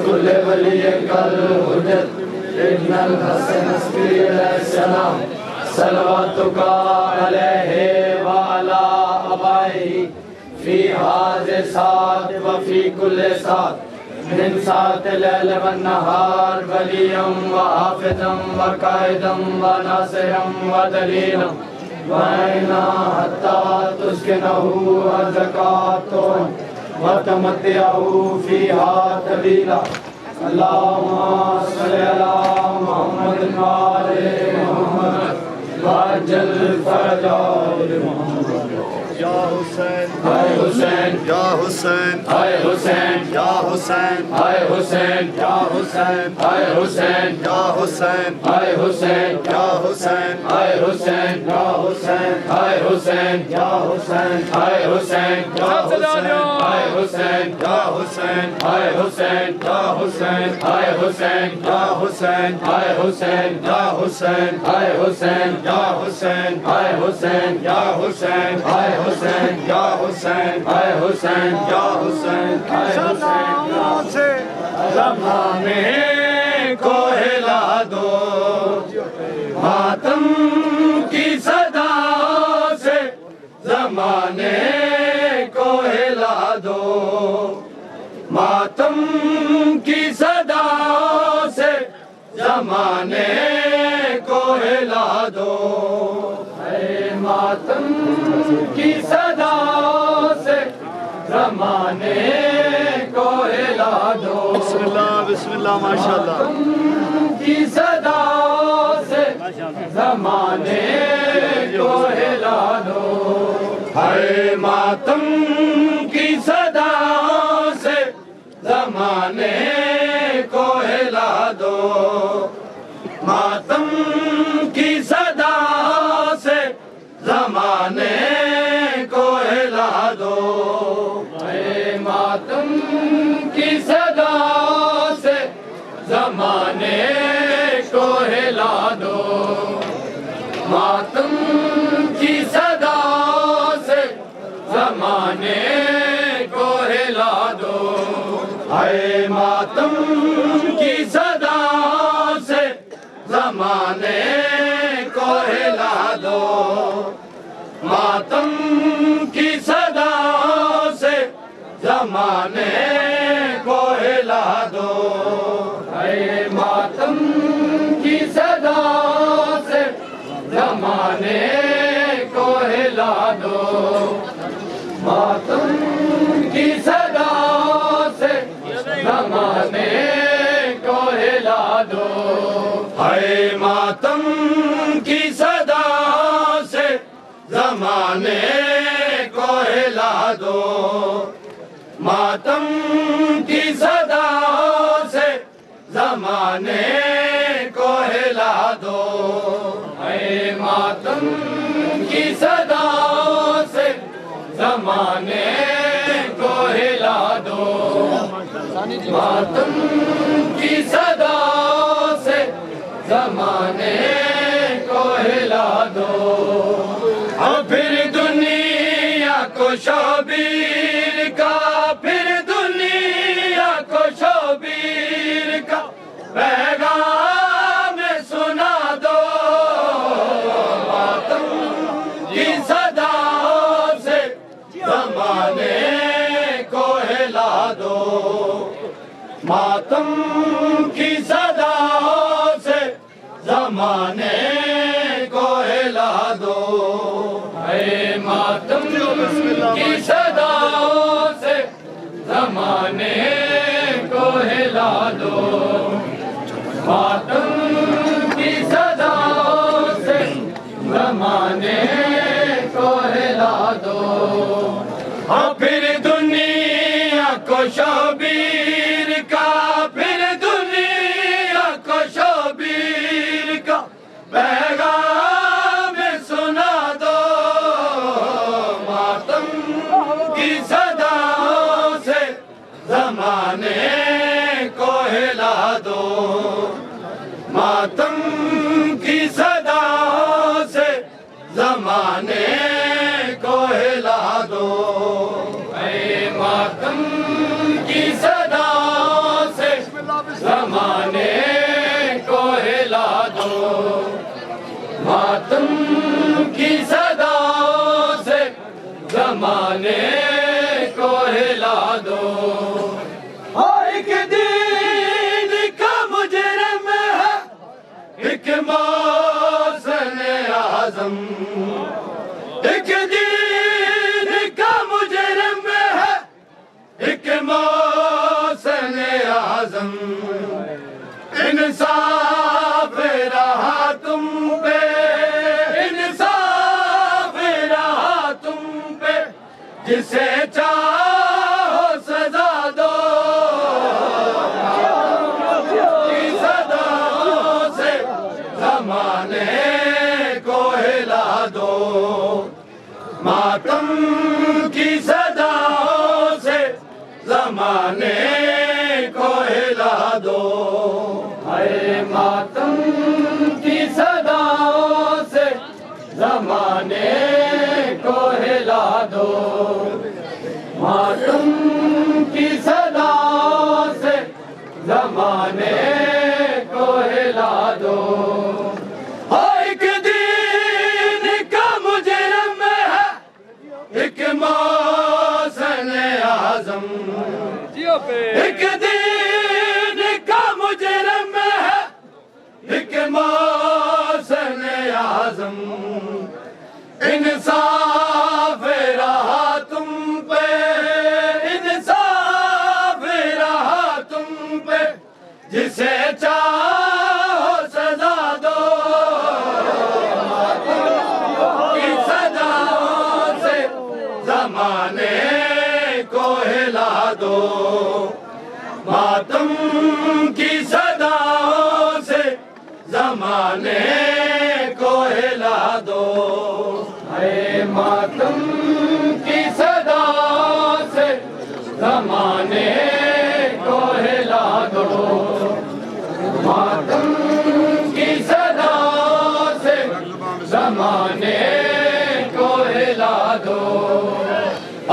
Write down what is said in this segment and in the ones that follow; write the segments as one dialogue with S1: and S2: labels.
S1: كل ولي كالهجر ابن الحسن عسكري عليه السلام صلواتك عليه وعلى آبائه في هذه الساعة وفي كل ساعة من ساعة الليل والنهار وليا وحافظا وقائدا وناصرا ودليلا وعينا حتى تسكنه الزكاة وتمتعه فيها طويلا اللهم صل على محمد وآل محمد وعجل فرجا محمد
S2: یا حسین
S1: ہائے حسین
S2: یا حسین
S1: ہائے حسین
S2: یا حسین
S1: ہائے حسین
S2: یا حسین
S1: ہائے حسین
S2: یا حسین
S1: ہائے حسین
S2: یا حسین
S1: ہائے حسین
S2: یا حسین
S1: ہائے حسین
S2: یا حسین
S1: ہائے حسین
S2: یا حسین
S1: ہائے حسین
S2: یا حسین
S1: ہائے حسین
S2: یا حسین
S1: ہائے حسین
S2: یا حسین
S1: ہائے حسین
S2: یا حسین
S1: ہائے حسین
S2: یا حسین
S1: ہائے حسین
S2: یا حسین
S1: ہائے حسین
S2: یا حسین
S1: ہائے حسین
S2: یا حسین
S1: سے زمانے کو ہلا دو ماتم کی صدا سے زمانے کو ہلا دو ماتم کی صدا سے زمانے کو ہلا دو اے ماتم کی صدا سے زمانے کو ہلا دو
S2: بسم اللہ ماشاءاللہ
S1: کی صدا سے زمانے کو ہلا دو ہائے ماتم کی صدا سے زمانے کو ہلا دو ماتم کی صدا سے زمانے کو ہلا دو اے ماتم کی صدا سے زمانے کو ہلا دو ماتم کی صدا سے زمانے کو ہلا دو اے ماتم کی صدا سے زمانے کو ہلا دو ماتم کی صدا سے زمانے کو ہلا دو اے ماتم کی صدا سے زمانے کو ہلا دو ماتم کی صدا سے زمانے کو ہلا دو اے ماتم کی صدا سے زمانے کو ہلا دو ماتم کی صدا سے زمانے کو ہلا دو اے ماتم کی صدا سے زمانے کو ہلا دو ماتم کی صدا سے زمانے کو ہلا دو اور پھر دنیا کو شبیر کا پھر دنیا کو شبیر کا پیغام سنا دو ماتم کی صدا سے زمانے کو ہلا دو ماتم کی صدا سے زمانے کو ہلا دو اے ماتم کی صدا سے زمانے کو ہلا دو ماتم کی صدا سے زمانے کو ہلا دو اور پھر دنیا کو شبیر کا پھر دنیا کو شبیر کا پیغام سنا دو ماتم کی صدا سے زمانے کو ہلا دو ماتم کی صدا سے زمانے کی صداؤں سے زمانے کو ہلا دو. اور ایک دین کا مجرم ہے ایک محسن اعظم. ایک دین کا مجرم ہے ایک محسن اعظم. انصاف رہا تم پہ انصاف رہا تم پہ جسے چاہو سزا دو. کی صداؤں سے زمانے کو ہلا دو. ماتم کی صداؤں سے زمانے کو ہلا دو. اے ماتم کی صداؤں سے زمانے کو ہلا دو. ماتم کی صداؤں سے زمانے کو ہلا دو. ایک دین کا مجرم ہے ایک محسن اعظم. ایک دین کا مجرم ہے ایک محسن اعظم. انصاف رہا تم پہ انصاف رہا تم پہ جسے چاہو سزا دو. کی صداؤں سے زمانے کو ہلا دو. ماتم کی صداؤں سے زمانے کو ہلا دو. اے ماتم کی صداؤں سے زمانے کو ہلا دو. ماتم کی صداؤں سے زمانے کو ہلا دو.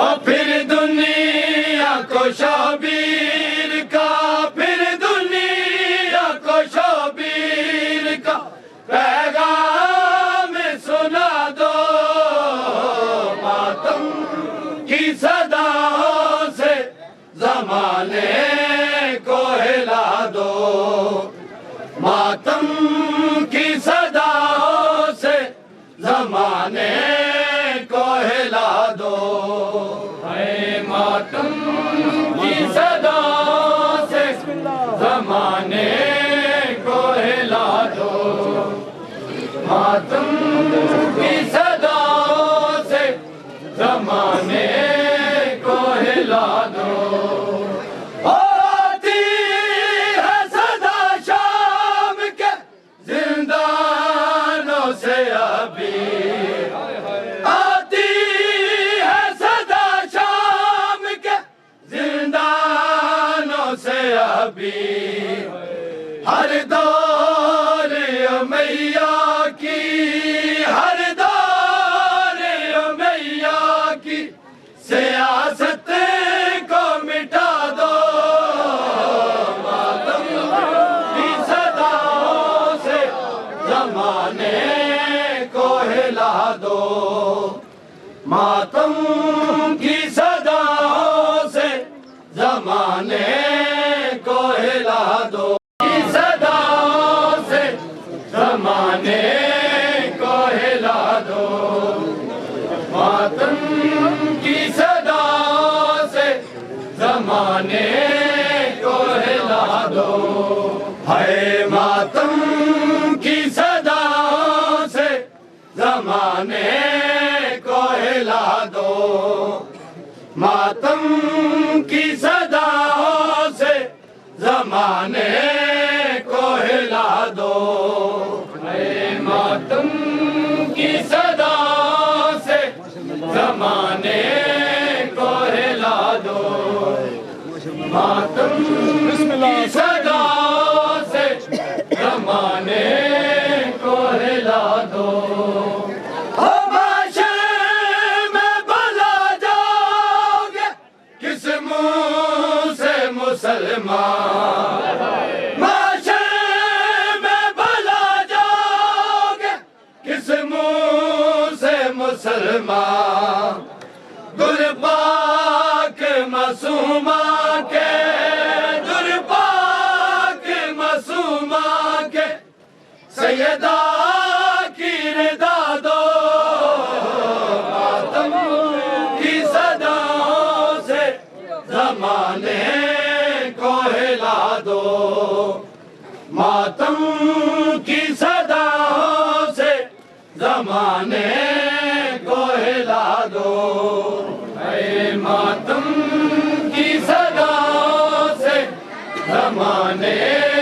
S1: اور پھر دنیا کو شبیر کا پھر دنیا کو شبیر کا پیغام سنا دو. ماتم کی صداؤں سے زمانے کو ہلا دو. ماتم کی صداؤں سے زمانے کو ہلا دو. اے ماتم کی صداؤں سے زمانے کو ہلا دو. ماتم کی صداؤں سے زمانے کو ہلا دو. اور آتی ہے صدا شام کے زندانوں سے ابھی. آتی ہے صدا شام کے زندانوں سے ابھی. ہر دور امیہ کی ہر دور امیہ کی سیاست کو مٹا دو. ماتم کی صداؤں سے زمانے کو ہلا دو. ماتم کی صداؤں سے زمانے کو ہلا دو. کی صداؤں سے زمانے کو ہلا دو. ماتم کی صداؤں سے زمانے کو ہلا دو. ہے ماتم کی صداؤں سے زمانے کو ہلا دو. ماتم کی صداؤں سے زمانے کو ہلا دو. اے ماتم کی صداؤں سے زمانے کو ہلا دو. ماتم کی صداؤں سے زمانے کو ہلا دو. مسلمان معاشرے میں بھلا جاؤ گے کس منہ مسلمان در پاک معصومہ کے در پاک معصومہ کے سیدہ کی رضا دو ماتم کی صداؤں سے زمانے کو ہلا دو ماتم کی صداؤں سے زمانے کو ہلا دو اے ماتم کی صداؤں سے زمانے